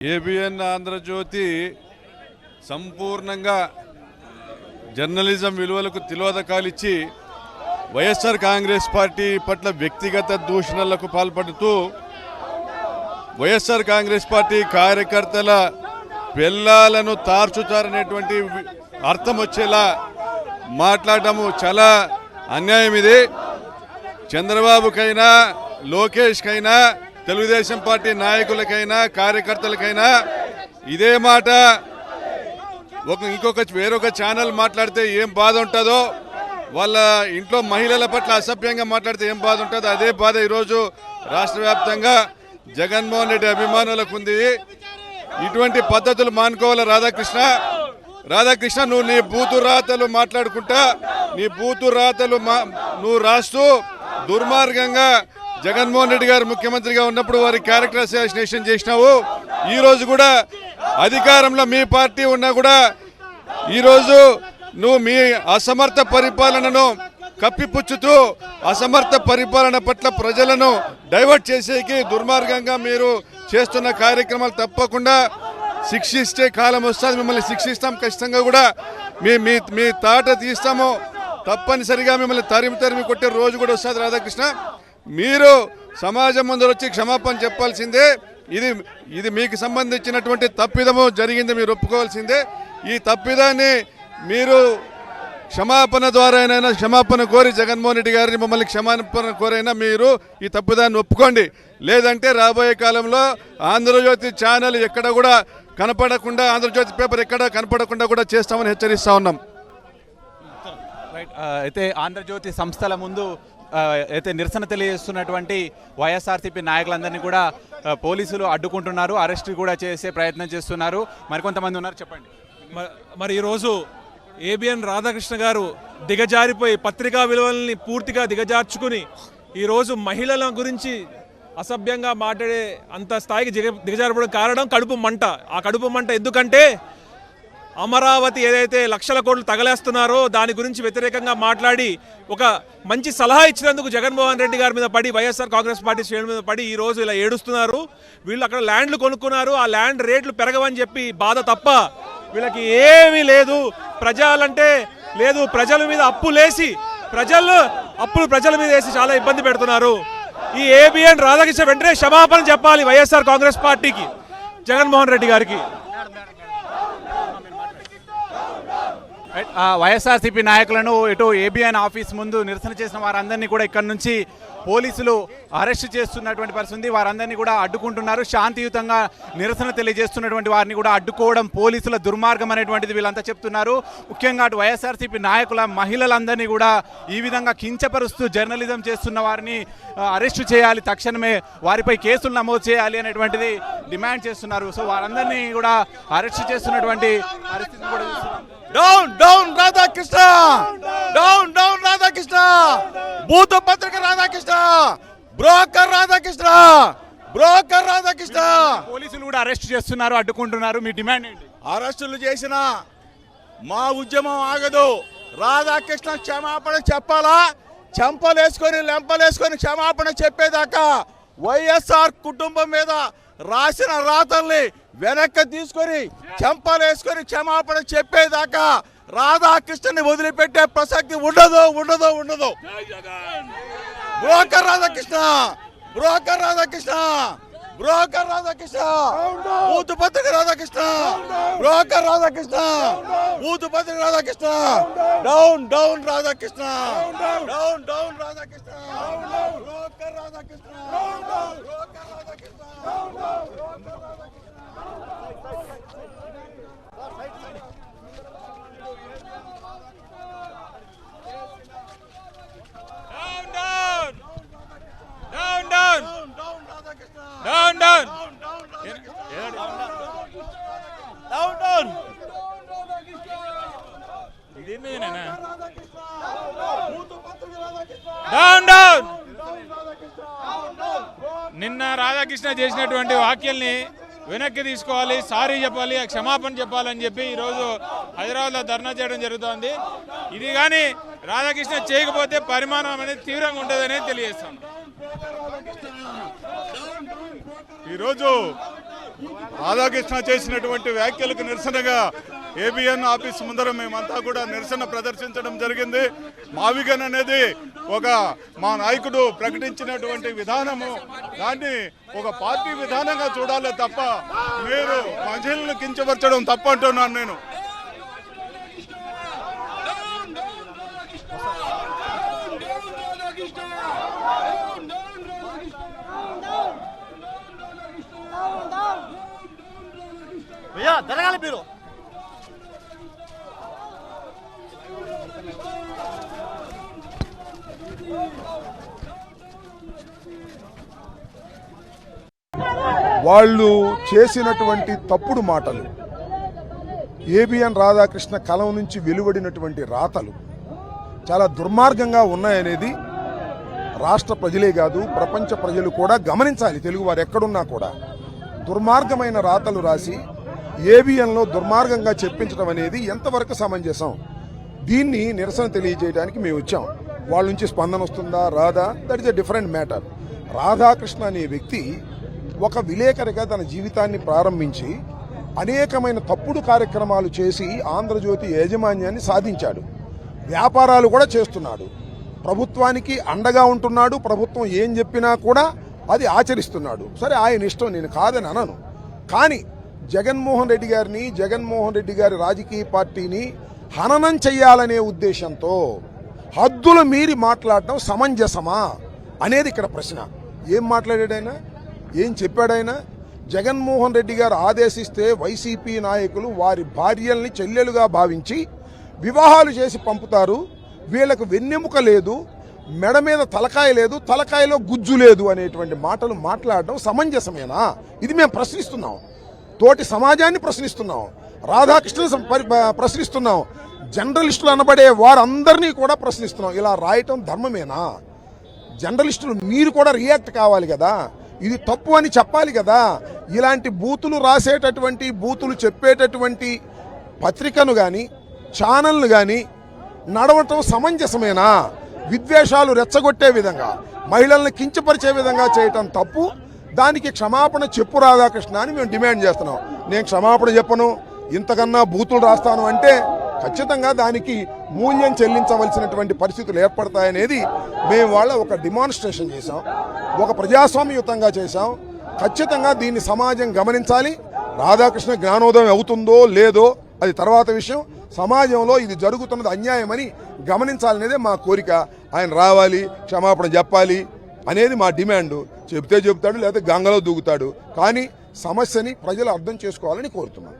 ABN Andhra Jyothi సంపూర్ణంగా journalism విలువలకు తిలోదకాలిచ్చి YSR Congress party పట్ల వ్యక్తిగత దూషణలకు పాల్పడుతూ వైఎస్ఆర్ కాంగ్రెస్ పార్టీ కార్యకర్తల పిల్లలను తార్చుతారనేటువంటి అర్థం వచ్చేలా మాట్లాడటము చాలా అన్యాయం. ఇది చంద్రబాబుకైనా లోకేష్కైనా తెలుగుదేశం పార్టీ నాయకులకైనా కార్యకర్తలకైనా ఇదే మాట వేరొక ఛానల్ మాట్లాడితే ఏం బాధ ఉంటుందో, వాళ్ళ ఇంట్లో మహిళల పట్ల అసభ్యంగా మాట్లాడితే ఏం బాధ ఉంటుందో అదే బాధ ఈరోజు రాష్ట్ర వ్యాప్తంగా జగన్మోహన్ రెడ్డి అభిమానులకు ఉంది. ఇటువంటి పద్ధతులు మానుకోవాలి. రాధాకృష్ణ నువ్వు నీ బూతు రాతలు మాట్లాడుకుంటా నీ బూతు రాతలు నువ్వు రాస్తూ దుర్మార్గంగా జగన్మోహన్ రెడ్డి గారు ముఖ్యమంత్రిగా ఉన్నప్పుడు వారి క్యారెక్టర్ అసాసినేషన్ చేసినావు. ఈరోజు కూడా అధికారంలో మీ పార్టీ ఉన్నా కూడా ఈరోజు నువ్వు మీ అసమర్థ పరిపాలనను కప్పిపుచ్చుతూ అసమర్థ పరిపాలన పట్ల ప్రజలను డైవర్ట్ చేసేకి దుర్మార్గంగా మీరు చేస్తున్న కార్యక్రమాలు తప్పకుండా శిక్షిస్తే కాలం వస్తుంది. మిమ్మల్ని శిక్షిస్తాం ఖచ్చితంగా. కూడా మీ తాట తీస్తాము. తప్పనిసరిగా మిమ్మల్ని తరిమి కొట్టే రోజు కూడా వస్తుంది. రాధాకృష్ణ, మీరు సమాజం ముందు వచ్చి క్షమాపణ చెప్పాల్సిందే. ఇది మీకు సంబంధించినటువంటి తప్పిదము జరిగింది, మీరు ఒప్పుకోవాల్సిందే. ఈ తప్పిదాన్ని మీరు క్షమాపణ ద్వారానైనా క్షమాపణ కోరి జగన్మోహన్ రెడ్డి గారిని మమ్మల్ని క్షమాపణ కోరైనా మీరు ఈ తప్పిదాన్ని ఒప్పుకోండి. లేదంటే రాబోయే కాలంలో ఆంధ్రజ్యోతి ఛానల్ ఎక్కడ కూడా కనపడకుండా, ఆంధ్రజ్యోతి పేపర్ ఎక్కడ కనపడకుండా కూడా చేస్తామని హెచ్చరిస్తా ఉన్నాం. అయితే ఆంధ్రజ్యోతి సంస్థల ముందు అయితే నిరసన తెలియజేస్తున్నటువంటి వైఎస్ఆర్సీపీ నాయకులందరినీ కూడా పోలీసులు అడ్డుకుంటున్నారు, అరెస్ట్ కూడా చేసే ప్రయత్నం చేస్తున్నారు. మరికొంతమంది ఉన్నారు, చెప్పండి. మరి ఈరోజు ఏబిఎన్ రాధాకృష్ణ గారు దిగజారిపోయి పత్రికా విలువల్ని పూర్తిగా దిగజార్చుకుని ఈరోజు మహిళల గురించి అసభ్యంగా మాట్లాడే అంత స్థాయికి దిగజారిపోవడం కారణం కడుపు మంట. ఆ కడుపు మంట ఎందుకంటే అమరావతి ఏదైతే లక్షల కోట్లు తగలేస్తున్నారో దాని గురించి వ్యతిరేకంగా మాట్లాడి ఒక మంచి సలహా ఇచ్చినందుకు జగన్మోహన్ రెడ్డి గారి మీద పడి వైఎస్ఆర్ కాంగ్రెస్ పార్టీ శ్రేణుల మీద పడి ఈరోజు ఇలా ఏడుస్తున్నారు. వీళ్ళు అక్కడ ల్యాండ్లు కొనుక్కున్నారు, ఆ ల్యాండ్ రేట్లు పెరగవని చెప్పి బాధ తప్ప వీళ్ళకి ఏమీ లేదు. ప్రజలంటే లేదు, ప్రజల మీద అప్పులేసి ప్రజల మీద వేసి చాలా ఇబ్బంది పెడుతున్నారు. ఈ ఏబిఎన్ రాధాకృష్ణ వెంటనే క్షమాపణ చెప్పాలి వైఎస్ఆర్ కాంగ్రెస్ పార్టీకి, జగన్మోహన్ రెడ్డి గారికి. వైఎస్ఆర్సీపీ నాయకులను ఇటు ఏబిఎన్ ఆఫీస్ ముందు నిరసన చేసిన వారందరినీ కూడా ఇక్కడ నుంచి పోలీసులు అరెస్ట్ చేస్తున్నటువంటి పరిస్థితి ఉంది. వారందరినీ కూడా అడ్డుకుంటున్నారు. శాంతియుతంగా నిరసన తెలియజేస్తున్నటువంటి వారిని కూడా అడ్డుకోవడం పోలీసుల దుర్మార్గం అనేటువంటిది వీళ్ళంతా చెప్తున్నారు. ముఖ్యంగా అటు వైఎస్ఆర్సీపీ నాయకుల మహిళలందరినీ కూడా ఈ విధంగా కించపరుస్తూ జర్నలిజం చేస్తున్న వారిని అరెస్టు చేయాలి, తక్షణమే వారిపై కేసులు నమోదు చేయాలి అనేటువంటిది డిమాండ్ చేస్తున్నారు. సో వారందరినీ కూడా అరెస్ట్ చేస్తున్నటువంటి పరిస్థితి కూడా చూస్తున్నాం. డౌన్ రాధాకృష్ణ, డౌన్ రాధాకృష్ణ, భూత పత్రిక రాధాకృష్ణ, బ్రోకర్ రాధాకృష్ణ. పోలీసులు కూడా అరెస్ట్ చేస్తున్నారు, అడ్డుకుంటున్నారు. మీ డిమాండ్ ఏంటి? అరెస్టులు చేసిన మా ఉద్యమం ఆగదు. రాధాకృష్ణ క్షమాపణ చెప్పాలా? లెంపలేసుకొని క్షమాపణ చెప్పేదాకా వైఎస్ఆర్ కుటుంబం మీద రాసిన రాతల్ని వెనక్కి తీసుకొని చెంపలేసుకొని క్షమాపణ చెప్పేదాకా రాధాకృష్ణని వదిలిపెట్టే ప్రసక్తి ఉండదు. బ్రోకర్ రాధాకృష్ణ, బూతు పత్రిక రాధాకృష్ణ, బ్రోకర్ రాధాకృష్ణ, బూతు పత్రిక Radhakrishna. Down Radhakrishna, down Radhakrishna, broker Radhakrishna. నిన్న రాధాకృష్ణ చేసినటువంటి వ్యాఖ్యల్ని వెనక్కి తీసుకోవాలి, సారీ చెప్పాలి, క్షమాపణ చెప్పాలని చెప్పి ఈరోజు హైదరాబాద్లో ధర్నా చేయడం జరుగుతోంది. ఇది కానీ రాధాకృష్ణ చేయకపోతే పరిమాణం అనేది తీవ్రంగా ఉంటుందనేది తెలియజేస్తాను. ఈరోజు రాధాకృష్ణ చేసినటువంటి వ్యాఖ్యలకు నిరసనగా ఏబిఎన్ ఆఫీస్ ముందర మేమంతా కూడా నిరసన ప్రదర్శించడం జరిగింది. మావిగన్ అనేది మా నాయకుడు ప్రకటించినటువంటి విధానము, దాన్ని ఒక పార్టీ విధానంగా చూడాలి తప్ప మీరు మహిళలను కించపరచడం తప్పంటున్నాను నేను. జరగాలి మీరు వాళ్ళు చేసినటువంటి తప్పుడు మాటలు, ఏబిఎన్ రాధాకృష్ణ కలం నుంచి వెలువడినటువంటి రాతలు చాలా దుర్మార్గంగా ఉన్నాయనేది రాష్ట్ర ప్రజలే కాదు ప్రపంచ ప్రజలు కూడా గమనించాలి. తెలుగు వారు ఎక్కడున్నా కూడా దుర్మార్గమైన రాతలు రాసి ఏబిఎన్లో దుర్మార్గంగా చెప్పించడం అనేది ఎంతవరకు సమంజసం? దీన్ని నిరసన తెలియజేయడానికి మేము వచ్చాం. వాళ్ళ నుంచి స్పందన వస్తుందా రాదా, that is a different matter. Radhakrishna అనే వ్యక్తి ఒక విలేకరిగా తన జీవితాన్ని ప్రారంభించి అనేకమైన తప్పుడు కార్యక్రమాలు చేసి ఆంధ్రజ్యోతి యాజమాన్యాన్ని సాధించాడు. వ్యాపారాలు కూడా చేస్తున్నాడు. ప్రభుత్వానికి అండగా ఉంటున్నాడు. ప్రభుత్వం ఏం చెప్పినా కూడా అది ఆచరిస్తున్నాడు. సరే, ఆయన ఇష్టం, నేను కాదని అనను. కానీ జగన్మోహన్ రెడ్డి గారిని, జగన్మోహన్ రెడ్డి గారి రాజకీయ పార్టీని హననం చెయ్యాలనే ఉద్దేశంతో హద్దులు మీరి మాట్లాడటం సమంజసమా అనేది ఇక్కడ ప్రశ్న. ఏం మాట్లాడాడైనా, ఏం చెప్పాడైనా? జగన్మోహన్ రెడ్డి గారు ఆదేశిస్తే వైసీపీ నాయకులు వారి భార్యల్ని చెల్లెలుగా భావించి వివాహాలు చేసి పంపుతారు. వీళ్లకు వెన్నెముక లేదు, మెడ మీద తలకాయ లేదు, తలకాయలో గుజ్జు లేదు అనేటువంటి మాటలు మాట్లాడడం సమంజసమేనా? ఇది మేము ప్రశ్నిస్తున్నాం. తోటి సమాజాన్ని ప్రశ్నిస్తున్నాం. రాధాకృష్ణ ప్రశ్నిస్తున్నాం. జర్నలిస్టులు అనబడే వారందరినీ కూడా ప్రశ్నిస్తున్నాం. ఇలా రాయటం ధర్మమేనా? జర్నలిస్టులు మీరు కూడా రియాక్ట్ కావాలి కదా, ఇది తప్పు అని చెప్పాలి కదా. ఇలాంటి బూతులు రాసేటటువంటి, బూతులు చెప్పేటటువంటి పత్రికను కానీ ఛానల్ను కానీ నడవటం సమంజసమేనా? విద్వేషాలు రెచ్చగొట్టే విధంగా, మహిళల్ని కించపరిచే విధంగా చేయటం తప్పు. దానికి క్షమాపణ చెప్పు రాధాకృష్ణ అని మేము డిమాండ్ చేస్తున్నాం. నేను క్షమాపణ చెప్పను, ఇంతకన్నా బూతులు రాస్తాను అంటే ఖచ్చితంగా దానికి మూల్యం చెల్లించవలసినటువంటి పరిస్థితులు ఏర్పడతాయనేది మేము వాళ్ళ ఒక డిమాన్స్ట్రేషన్ చేశాం, ఒక ప్రజాస్వామ్యయుతంగా చేశాం. ఖచ్చితంగా దీన్ని సమాజం గమనించాలి. రాధాకృష్ణ జ్ఞానోదయం అవుతుందో లేదో అది తర్వాత విషయం. సమాజంలో ఇది జరుగుతున్నది అన్యాయమని గమనించాలనేదే మా కోరిక. ఆయన రావాలి, క్షమాపణ చెప్పాలి అనేది మా డిమాండ్. చెప్తే చెప్తాడు, లేకపోతే గంగలో దూకుతాడు. కానీ సమస్యని ప్రజలు అర్థం చేసుకోవాలని కోరుతున్నాం.